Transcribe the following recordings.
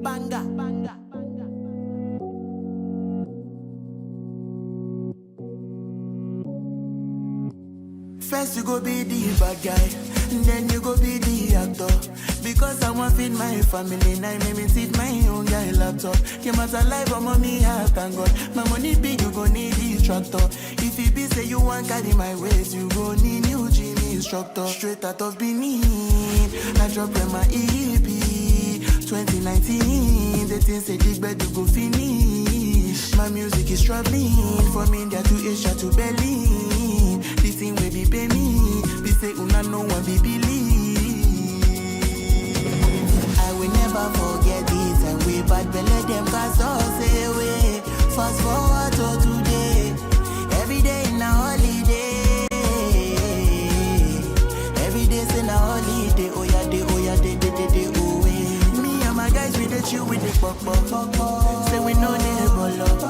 Banga. First you go be the bad guy, then you go be the actor. Because I want feed my family, now make me sit my own guy laptop. Came out alive, I'm on me, thank God. My money big, you go need this tractor. If it be say you want carry my waist, you go need new gym instructor. Straight out of Benin, I drop in my EP 2019, the things say big bed you go finish. My music is traveling from India to Asia to Berlin. This thing will be pay me, be say una no one be believe. I will never forget this, and we bad belly them cast us away. Fast forward to today, every day in a holiday. Every day in a holiday, oh yeah, day, oh yeah, day, oh yeah. Me and my guys, we dey chill with the pop. Say we know they ball up.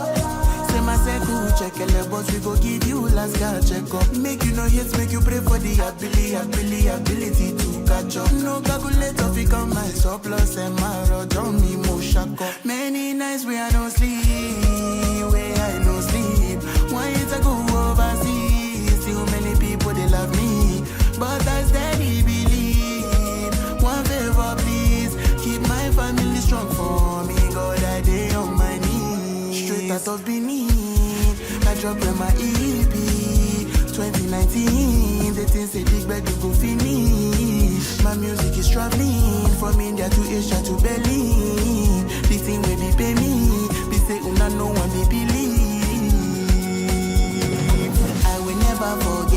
Say my circle, check the boss, we go give you last guy check up. Make you no hits, make you pray for the ability to catch up. No calculator, fi come my surplus and my rod on me, mo shack up. Many nights where I don't sleep, where I no sleep. One year ago overseas, still many people they love me, but I steady believe. One favor please, keep my family strong for me. God, I day on my knees. Straight out of Benin, I drop in my EP 2019. The things say big bed you go finish. My music is traveling from India to Asia to Berlin. This thing will be pay me, be say una no one be believe. I will never forget.